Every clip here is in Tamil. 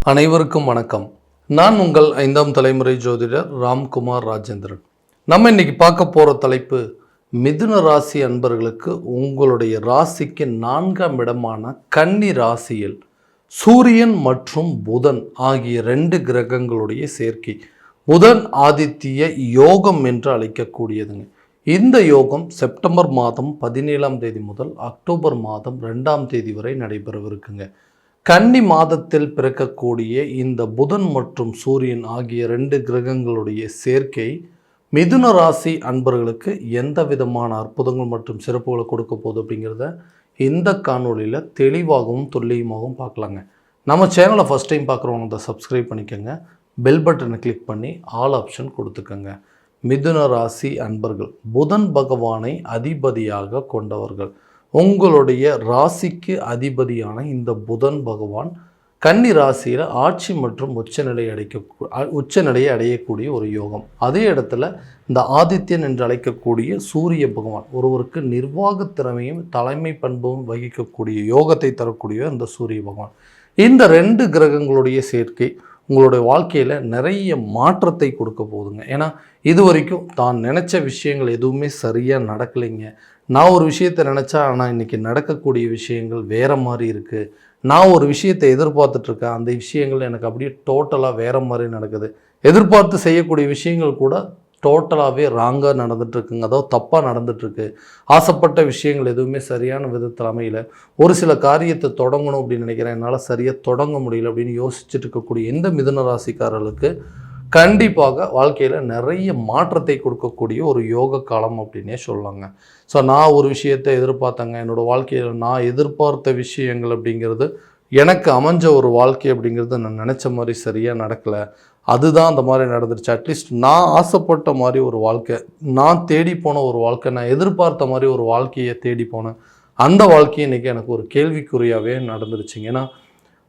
அனைவருக்கும் வணக்கம். நான் உங்கள் 5ஆம் தலைமுறை ஜோதிடர் ராம்குமார் ராஜேந்திரன். நம்ம இன்னைக்கு பார்க்க போகிற தலைப்பு, மிதுன ராசி அன்பர்களுக்கு உங்களுடைய ராசிக்கு 4ஆம் இடமான கன்னி ராசியில் சூரியன் மற்றும் புதன் ஆகிய 2 கிரகங்களுடைய சேர்க்கை. புதன் ஆதித்ய யோகம் என்று அழைக்கக்கூடியதுங்க. இந்த யோகம் செப்டம்பர் மாதம் 17ஆம் தேதி முதல் அக்டோபர் மாதம் 2ஆம் தேதி வரை நடைபெறவிருக்குங்க. கன்னி மாதத்தில் பிறக்கக்கூடிய இந்த புதன் மற்றும் சூரியன் ஆகிய 2 கிரகங்களுடைய சேர்க்கை மிதுன ராசி அன்பர்களுக்கு எந்த விதமான அற்புதங்கள் மற்றும் சிறப்புகளை கொடுக்க போகுது அப்படிங்கிறத இந்த காணொலியில் தெளிவாகவும் துல்லியமாகவும் பார்க்கலாங்க. நம்ம சேனலை ஃபஸ்ட் டைம் பார்க்குறவங்க அதை சப்ஸ்கிரைப் பண்ணிக்கோங்க. பெல் பட்டனை கிளிக் பண்ணி ஆல் ஆப்ஷன் கொடுத்துக்கோங்க. மிதுன ராசி அன்பர்கள் புதன் பகவானை அதிபதியாக கொண்டவர்கள். உங்களுடைய ராசிக்கு அதிபதியான இந்த புதன் பகவான் கன்னி ராசியில் ஆட்சி மற்றும் உச்சநிலையை அடையக்கூடிய ஒரு யோகம். அதே இடத்துல இந்த ஆதித்யன் என்று அழைக்கக்கூடிய சூரிய பகவான் ஒருவருக்கு நிர்வாக திறமையும் தலைமை பண்பும் வகிக்கக்கூடிய யோகத்தை தரக்கூடிய இந்த சூரிய பகவான். இந்த 2 கிரகங்களுடைய சேர்க்கை உங்களுடைய வாழ்க்கையில் நிறைய மாற்றத்தை கொடுக்க போகுதுங்க. ஏன்னா இது வரைக்கும் தான் நினச்ச விஷயங்கள் எதுவுமே சரியாக நடக்கலைங்க. நான் ஒரு விஷயத்தை நினச்சா ஆனால் இன்றைக்கி நடக்கக்கூடிய விஷயங்கள் வேறு மாதிரி இருக்குது. நான் ஒரு விஷயத்தை எதிர்பார்த்துட்ருக்கேன், அந்த விஷயங்கள் எனக்கு அப்படியே டோட்டலாக வேறு மாதிரி நடக்குது. எதிர்பார்த்து செய்யக்கூடிய விஷயங்கள் கூட டோட்டலாகவே ராங்காக நடந்துகிட்ருக்குங்க, அதாவது தப்பாக நடந்துகிட்ருக்கு. ஆசைப்பட்ட விஷயங்கள் எதுவுமே சரியான விதத்தில் அமையல. ஒரு சில காரியத்தை தொடங்கணும் அப்படின்னு நினைக்கிறேன், என்னால் சரியாக தொடங்க முடியல அப்படின்னு யோசிச்சுட்டு இருக்கக்கூடிய இந்த மிதுன ராசிக்காரர்களுக்கு கண்டிப்பாக வாழ்க்கையில் நிறைய மாற்றத்தை கொடுக்கக்கூடிய ஒரு யோக காலம் அப்படின்னே சொல்லலாங்க. ஸோ நான் ஒரு விஷயத்தை எதிர்பார்த்தேங்க, என்னோடய வாழ்க்கையில் நான் எதிர்பார்த்த விஷயங்கள் அப்படிங்கிறது எனக்கு அமைஞ்ச ஒரு வாழ்க்கை அப்படிங்கிறது நான் நினச்ச மாதிரி சரியாக நடக்கலை, அதுதான் அந்த மாதிரி நடந்துருச்சு. அட்லீஸ்ட் நான் ஆசைப்பட்ட மாதிரி ஒரு வாழ்க்கை, நான் தேடி போன ஒரு வாழ்க்கை, நான் எதிர்பார்த்த மாதிரி ஒரு வாழ்க்கையை தேடி போனேன், அந்த வாழ்க்கையை இன்றைக்கி எனக்கு ஒரு கேள்விக்குறியாகவே நடந்துருச்சுங்க. ஏன்னா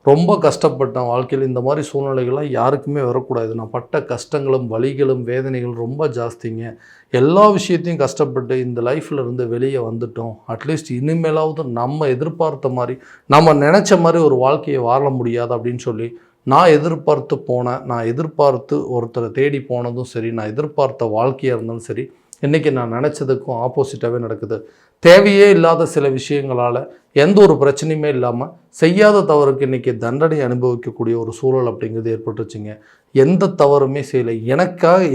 ரொம்ப கஷ்டப்பட்டேன் வாழ்க்கையில். இந்த மாதிரி சூழ்நிலைகள்லாம் யாருக்குமே வரக்கூடாது. நான் பட்ட கஷ்டங்களும் வலிகளும் வேதனைகளும் ரொம்ப ஜாஸ்திங்க. எல்லா விஷயத்தையும் கஷ்டப்பட்டு இந்த லைஃப்பில் இருந்து வெளியே வந்துட்டோம். அட்லீஸ்ட் இனிமேலாவது நம்ம எதிர்பார்த்த மாதிரி நம்ம நினச்ச மாதிரி ஒரு வாழ்க்கையை வாழ முடியாது அப்படின்னு சொல்லி நான் எதிர்பார்த்து ஒருத்தரை தேடி போனதும் சரி, நான் எதிர்பார்த்த வாழ்க்கையாக இருந்தாலும் சரி, இன்றைக்கி நான் நினச்சதுக்கும் ஆப்போசிட்டாகவே நடக்குது. தேவையே இல்லாத சில விஷயங்களால் எந்த ஒரு பிரச்சனையுமே இல்லாமல் செய்யாத தவறுக்கு இன்றைக்கி தண்டனை அனுபவிக்கக்கூடிய ஒரு சூழல் அப்படிங்கிறது ஏற்பட்டுருச்சுங்க. எந்த தவறுமே செய்யலை,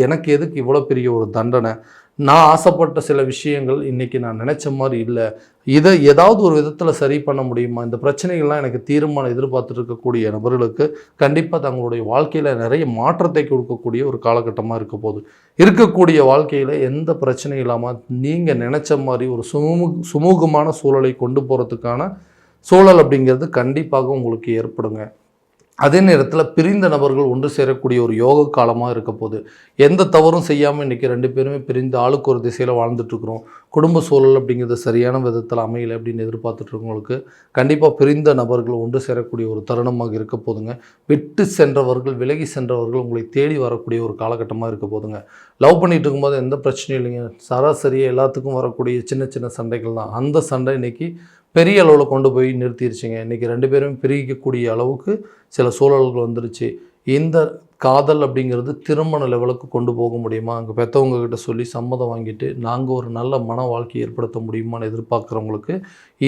எனக்கு எதுக்கு இவ்வளோ பெரிய ஒரு தண்டனை? நான் ஆசைப்பட்ட சில விஷயங்கள் இன்றைக்கி நான் நினச்ச மாதிரி இல்லை, இதை ஏதாவது ஒரு விதத்தில் சரி பண்ண முடியுமா? இந்த பிரச்சனைகள்லாம் எனக்கு தீர்மானம் எதிர்பார்த்துட்டு இருக்கக்கூடிய நபர்களுக்கு கண்டிப்பாக தங்களுடைய வாழ்க்கையில் நிறைய மாற்றத்தை கொடுக்கக்கூடிய ஒரு காலகட்டமாக இருக்க போகுது. இருக்கக்கூடிய வாழ்க்கையில் எந்த பிரச்சனையும் இல்லாமல் நீங்கள் நினச்ச மாதிரி ஒரு சுமூகமான சூழலை கொண்டு போகிறதுக்கான சூழல் அப்படிங்கிறது கண்டிப்பாக உங்களுக்கு ஏற்படுங்க. அதே நேரத்தில் பிரிந்த நபர்கள் ஒன்று சேரக்கூடிய ஒரு யோக காலமாக இருக்க போகுது. எந்த தவறும் செய்யாமல் இன்றைக்கி 2 பேருமே பிரிந்து ஆளுக்கு ஒரு திசையில் வாழ்ந்துட்டுருக்குறோம். குடும்ப சூழல் அப்படிங்கிறது சரியான விதத்தில் அமையலை அப்படின்னு எதிர்பார்த்துட்ருக்கவங்களுக்கு கண்டிப்பாக பிரிந்த நபர்கள் ஒன்று சேரக்கூடிய ஒரு தருணமாக இருக்க போதுங்க. விட்டு சென்றவர்கள், விலகி சென்றவர்கள் உங்களை தேடி வரக்கூடிய ஒரு காலகட்டமாக இருக்க போதுங்க. லவ் பண்ணிகிட்டு இருக்கும்போது எந்த பிரச்சனையும் இல்லைங்க, சராசரியாக எல்லாத்துக்கும் வரக்கூடிய சின்ன சின்ன சண்டைகள் தான். அந்த சண்டை இன்றைக்கி பெரிய அளவில் கொண்டு போய் நிறுத்திடுச்சுங்க. இன்றைக்கி 2 பேரும் பிரிக்கக்கூடிய அளவுக்கு சில சூழல்கள் வந்துருச்சு. இந்த காதல் அப்படிங்கிறது திருமண லெவலுக்கு கொண்டு போக முடியுமா? அங்கே பெற்றவங்கக்கிட்ட சொல்லி சம்மதம் வாங்கிட்டு நாங்கள் ஒரு நல்ல மன வாழ்க்கையை ஏற்படுத்த முடியுமான்னு எதிர்பார்க்குறவங்களுக்கு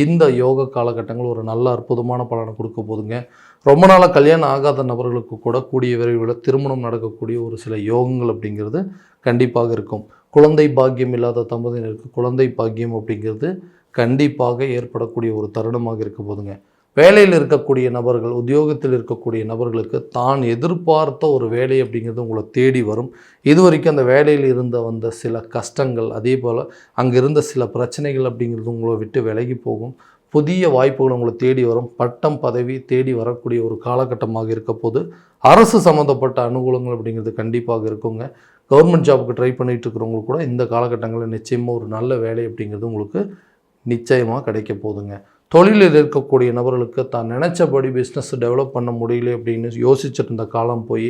இந்த யோக காலகட்டங்கள் ஒரு நல்ல அற்புதமான பலனை கொடுக்க போதுங்க. ரொம்ப நாளாக கல்யாணம் ஆகாத நபர்களுக்கு கூட கூடிய விரைவில் திருமணம் நடக்கக்கூடிய ஒரு சில யோகங்கள் அப்படிங்கிறது கண்டிப்பாக இருக்கும். குழந்தை பாக்கியம் இல்லாத தம்பதியினருக்கு குழந்தை பாக்கியம் அப்படிங்கிறது கண்டிப்பாக ஏற்படக்கூடிய ஒரு தருணமாக இருக்க போதுங்க. வேலையில் இருக்கக்கூடிய நபர்கள், உத்தியோகத்தில் இருக்கக்கூடிய நபர்களுக்கு தான் எதிர்பார்த்த ஒரு வேலை அப்படிங்கிறது உங்களை தேடி வரும். இது வரைக்கும் அந்த வேலையில் வந்த சில கஷ்டங்கள், அதே போல் அங்கே இருந்த சில பிரச்சனைகள் அப்படிங்கிறது உங்களை விட்டு விலகி போகும். புதிய வாய்ப்புகள் உங்களை தேடி வரும். பட்டம் பதவி தேடி வரக்கூடிய ஒரு காலகட்டமாக இருக்க போது. அரசு சம்மந்தப்பட்ட அனுகூலங்கள் அப்படிங்கிறது கண்டிப்பாக இருக்குங்க. கவர்மெண்ட் ஜாபுக்கு ட்ரை பண்ணிகிட்டு இருக்கிறவங்களுக்கு கூட இந்த காலகட்டங்களில் நிச்சயமாக ஒரு நல்ல வேலை அப்படிங்கிறது உங்களுக்கு நிச்சயமாக கிடைக்க போதுங்க. தொழிலில் இருக்கக்கூடிய நபர்களுக்கு தான் நினச்சபடி பிஸ்னஸ் டெவலப் பண்ண முடியல அப்படின்னு யோசிச்சுட்டு இருந்த காலம் போய்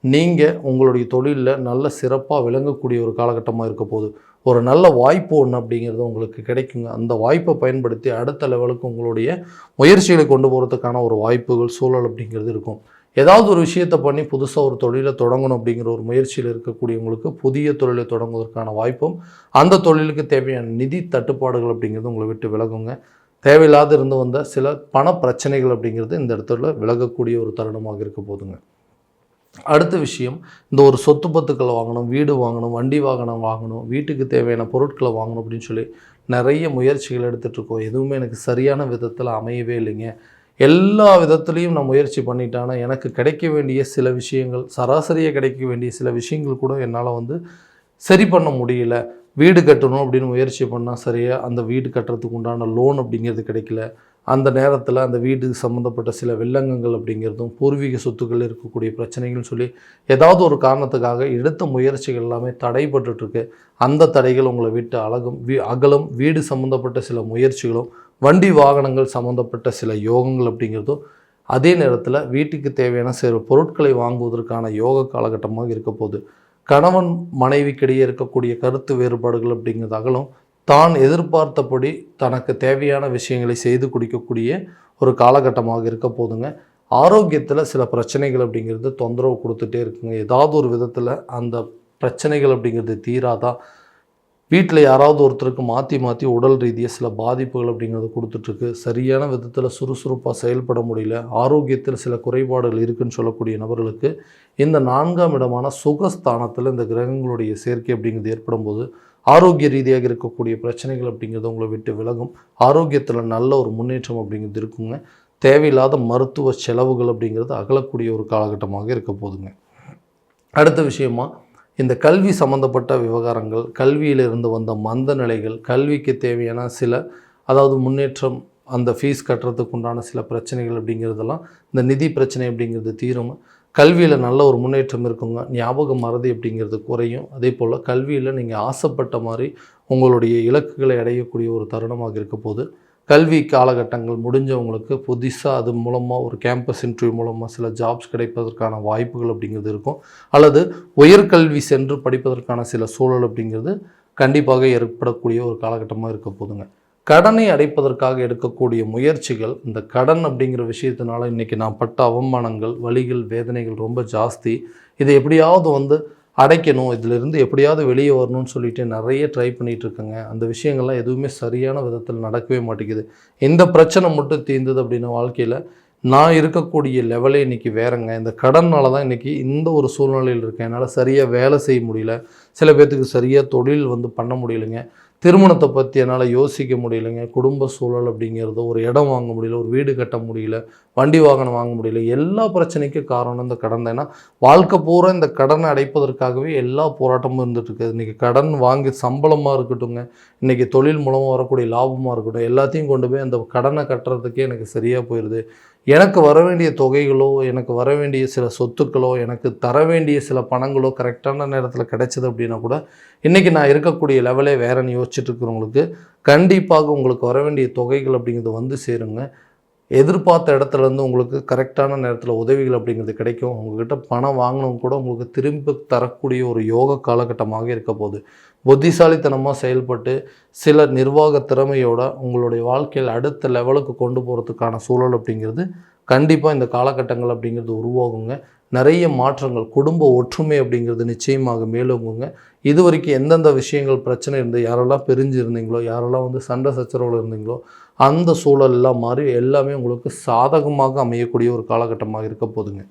நீங்கள் உங்களுடைய தொழிலில் நல்ல சிறப்பாக விளங்கக்கூடிய ஒரு காலகட்டமாக இருக்க போகுது. ஒரு நல்ல வாய்ப்பு ஒன்று அப்படிங்கிறது உங்களுக்கு கிடைக்குங்க. அந்த வாய்ப்பை பயன்படுத்தி அடுத்த லெவலுக்கு உங்களுடைய முயற்சிகளை கொண்டு போகிறதுக்கான ஒரு வாய்ப்புகள், சூழல் அப்படிங்கிறது இருக்கும். ஏதாவது ஒரு விஷயத்தை பண்ணி புதுசாக ஒரு தொழிலை தொடங்கணும் அப்படிங்கிற ஒரு முயற்சியில் இருக்கக்கூடியவங்களுக்கு புதிய தொழிலை தொடங்குவதற்கான வாய்ப்பும், அந்த தொழிலுக்கு தேவையான நிதி தட்டுப்பாடுகள் அப்படிங்கிறது உங்களை விட்டு விலகுங்க. தேவையில்லாத இருந்து வந்த சில பண பிரச்சனைகள் அப்படிங்கிறது இந்த இடத்துல விலகக்கூடிய ஒரு தருணமாக இருக்க போதுங்க. அடுத்த விஷயம், இந்த ஒரு சொத்து பத்துக்களை வாங்கணும், வீடு வாங்கணும், வண்டி வாகனம் வாங்கணும், வீட்டுக்கு தேவையான பொருட்களை வாங்கணும் அப்படின்னு சொல்லி நிறைய முயற்சிகள் எடுத்துகிட்ருக்கோம். எதுவுமே எனக்கு சரியான விதத்தில் அமையவே இல்லைங்க. எல்லா விதத்துலேயும் நான் முயற்சி பண்ணிட்டேன்னா எனக்கு கிடைக்க வேண்டிய சில விஷயங்கள், சராசரியாக கிடைக்க வேண்டிய சில விஷயங்கள் கூட என்னால் சரி பண்ண முடியல. வீடு கட்டணும் அப்படின்னு முயற்சி பண்ணால் சரியாக அந்த வீடு கட்டுறதுக்கு உண்டான லோன் அப்படிங்கிறது கிடைக்கல. அந்த நேரத்தில் அந்த வீடு சம்மந்தப்பட்ட சில வில்லங்கங்கள் அப்படிங்கிறதும், பூர்வீக சொத்துக்கள் இருக்கக்கூடிய பிரச்சனைகள் சொல்லி ஏதாவது ஒரு காரணத்துக்காக எடுத்த முயற்சிகள் எல்லாமே தடைபட்டுருக்கு. அந்த தடைகள் உங்களை விட்டு அகலும். வீடு சம்மந்தப்பட்ட சில முயற்சிகளும், வண்டி வாகனங்கள் சம்மந்தப்பட்ட சில யோகங்கள் அப்படிங்கிறதும், அதே நேரத்தில் வீட்டுக்கு தேவையான சில பொருட்களை வாங்குவதற்கான யோக காலகட்டமாக இருக்க போகுது. கணவன் மனைவிக்கிடையே இருக்கக்கூடிய கருத்து வேறுபாடுகள் அப்படிங்கிறது அகலும். தான் எதிர்பார்த்தபடி தனக்கு தேவையான விஷயங்களை செய்து கொடுக்கக்கூடிய ஒரு காலகட்டமாக இருக்க போதுங்க. ஆரோக்கியத்தில் சில பிரச்சனைகள் அப்படிங்கிறது தொந்தரவு கொடுத்துட்டே இருக்குங்க. ஏதாவது ஒரு விதத்தில் அந்த பிரச்சனைகள் அப்படிங்கிறது தீராதான். வீட்டில் யாராவது ஒருத்தருக்கு மாற்றி உடல் ரீதியாக சில பாதிப்புகள் அப்படிங்கிறது கொடுத்துட்ருக்கு. சரியான விதத்தில் சுறுசுறுப்பாக செயல்பட முடியல. ஆரோக்கியத்தில் சில குறைபாடுகள் இருக்குதுன்னு சொல்லக்கூடிய நபர்களுக்கு இந்த 4ஆம் இடமான சுகஸ்தானத்தில் இந்த கிரகங்களுடைய சேர்க்கை அப்படிங்கிறது ஏற்படும் போது ஆரோக்கிய ரீதியாக இருக்கக்கூடிய பிரச்சனைகள் அப்படிங்கிறது உங்களை விட்டு விலகும். ஆரோக்கியத்தில் நல்ல ஒரு முன்னேற்றம் அப்படிங்கிறது இருக்குங்க. தேவையில்லாத மருத்துவ செலவுகள் அப்படிங்கிறது அகலக்கூடிய ஒரு காலகட்டமாக இருக்க போதுங்க. அடுத்த விஷயமா, இந்த கல்வி சம்மந்தப்பட்ட விவகாரங்கள், கல்வியிலிருந்து வந்த மந்த நிலைகள், கல்விக்கு தேவையான சில முன்னேற்றம், அந்த ஃபீஸ் கட்டுறதுக்கு உண்டான சில பிரச்சனைகள் அப்படிங்கிறதெல்லாம், இந்த நிதி பிரச்சனை அப்படிங்கிறது தீரும். கல்வியில் நல்ல ஒரு முன்னேற்றம் இருக்குங்க. ஞாபக மறதி அப்படிங்கிறது குறையும். அதே போல் கல்வியில் நீங்கள் ஆசைப்பட்ட மாதிரி உங்களுடைய இலக்குகளை அடையக்கூடிய ஒரு தருணமாக இருக்க போது. கல்வி காலகட்டங்கள் முடிஞ்சவங்களுக்கு புதுசாக அது மூலமாக ஒரு கேம்பஸ் இன்டர்வியூ மூலமாக சில ஜாப்ஸ் கிடைப்பதற்கான வாய்ப்புகள் அப்படிங்கிறது இருக்கும். அல்லது உயர்கல்வி சென்று படிப்பதற்கான சில சூழல் அப்படிங்கிறது கண்டிப்பாக ஏற்படக்கூடிய ஒரு காலகட்டமாக இருக்க போதுங்க. கடனை அடைப்பதற்காக எடுக்கக்கூடிய முயற்சிகள், இந்த கடன் அப்படிங்கிற விஷயத்தினால இன்றைக்கி நான் பட்ட அவமானங்கள், வலிகள், வேதனைகள் ரொம்ப ஜாஸ்தி. இதை எப்படியாவது அடைக்கணும், இதிலிருந்து எப்படியாவது வெளியே வரணும்னு சொல்லிட்டு நிறைய ட்ரை பண்ணிகிட்ருக்கேங்க. அந்த விஷயங்கள்லாம் எதுவுமே சரியான விதத்தில் நடக்கவே மாட்டேங்குது. இந்த பிரச்சனை மட்டும் தீர்ந்தது அப்படின்னா வாழ்க்கையில் நான் இருக்கக்கூடிய லெவலே இன்றைக்கி வேறங்க. இந்த கடனால் தான் இன்றைக்கி இந்த ஒரு சூழ்நிலையில் இருக்கேன். என்னால் சரியாக வேலை செய்ய முடியல. சில பேர்த்துக்கு சரியாக தொழில் பண்ண முடியலைங்க. திருமணத்தை பற்றி என்னால் யோசிக்க முடியலைங்க. குடும்ப சூழல் அப்படிங்கிறது, ஒரு இடம் வாங்க முடியல, ஒரு வீடு கட்ட முடியல, வண்டி வாகனம் வாங்க முடியல. எல்லா பிரச்சனைக்கும் காரணம் இந்த கடன் தான். ஏன்னா வாழ்க்கை பூரா இந்த கடனை அடைப்பதற்காகவே எல்லா போராட்டமும் இருந்துகிட்ருக்கு. இன்றைக்கி கடன் வாங்கி சம்பளமாக இருக்கட்டுங்க, இன்றைக்கி தொழில் மூலமாக வரக்கூடிய லாபமாக இருக்கட்டும், எல்லாத்தையும் கொண்டு போய் அந்த கடனை கட்டுறதுக்கே எனக்கு சரியாக போயிடுது. எனக்கு வர வேண்டிய தொகைகளோ, எனக்கு வர வேண்டிய சில சொத்துக்களோ, எனக்கு தர வேண்டிய சில பணங்களோ கரெக்டான நேரத்தில் கிடைச்சது அப்படின்னா கூட இன்றைக்கி நான் இருக்கக்கூடிய லெவலே வேறன்னு யோசிச்சுட்டு இருக்கிறவங்களுக்கு கண்டிப்பாக உங்களுக்கு வர வேண்டிய தொகைகள் அப்படிங்கிறது சேருங்க. எதிர்பார்த்த இடத்துலேருந்து உங்களுக்கு கரெக்டான நேரத்தில் உதவிகள் அப்படிங்கிறது கிடைக்கும். உங்கள்கிட்ட பணம் வாங்கினவங்க கூட உங்களுக்கு திரும்ப தரக்கூடிய ஒரு யோக காலகட்டமாக இருக்க போகுது. புத்திசாலித்தனமாக செயல்பட்டு சில நிர்வாக திறமையோட உங்களுடைய வாழ்க்கையில் அடுத்த லெவலுக்கு கொண்டு போகிறதுக்கான சூழல் அப்படிங்கிறது கண்டிப்பாக இந்த காலகட்டங்கள் அப்படிங்கிறது உருவாகுங்க. நிறைய மாற்றங்கள், குடும்ப ஒற்றுமை அப்படிங்கிறது நிச்சயமாக மேலோங்குங்க. இது வரைக்கும் எந்தெந்த விஷயங்கள் பிரச்சனை இருந்து, யாரெல்லாம் பிரிஞ்சு இருந்தீங்களோ, யாரெல்லாம் சண்டை சச்சரவில் இருந்தீங்களோ, அந்த சூழல் எல்லாம் மாறி எல்லாமே உங்களுக்கு சாதகமாக அமையக்கூடிய ஒரு காலகட்டமாக இருக்க போதுங்க.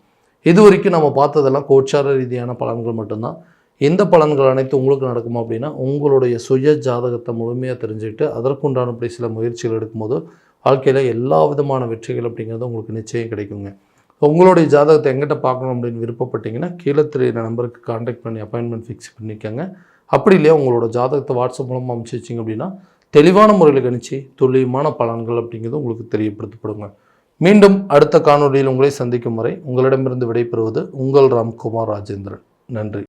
இது வரைக்கும் நம்ம பார்த்ததெல்லாம் கோச்சார ரீதியான பலன்கள் மட்டும்தான். எந்த பலன்கள் அனைத்து உங்களுக்கு நடக்குமா அப்படின்னா, உங்களுடைய சுய ஜாதகத்தை முழுமையாக தெரிஞ்சுக்கிட்டு அதற்குண்டானபடி சில முயற்சிகள் எடுக்கும்போது வாழ்க்கையில் எல்லா விதமான வெற்றிகள் அப்படிங்கிறது உங்களுக்கு நிச்சயம் கிடைக்குங்க. உங்களுடைய ஜாதகத்தை எங்கிட்ட பார்க்கணும் அப்படின்னு விருப்பப்பட்டீங்கன்னா கீழே தெரியுற நம்பருக்கு கான்டாக்ட் பண்ணி அப்பாயின்மெண்ட் ஃபிக்ஸ் பண்ணிக்கோங்க. அப்படி இல்லையா உங்களோட ஜாதகத்தை வாட்ஸ்அப் மூலமாக அனுப்பிச்சி வச்சிங்க அப்படின்னா தெளிவான முறையில் கணிச்சு துல்லியமான பலன்கள் அப்படிங்கிறது உங்களுக்கு தெரியப்படுத்தப்படுங்க. மீண்டும் அடுத்த காணொலியில் உங்களை சந்திக்கும் வரை உங்களிடமிருந்து விடைபெறுவது உங்கள் ராம்குமார் ராஜேந்திரன். நன்றி.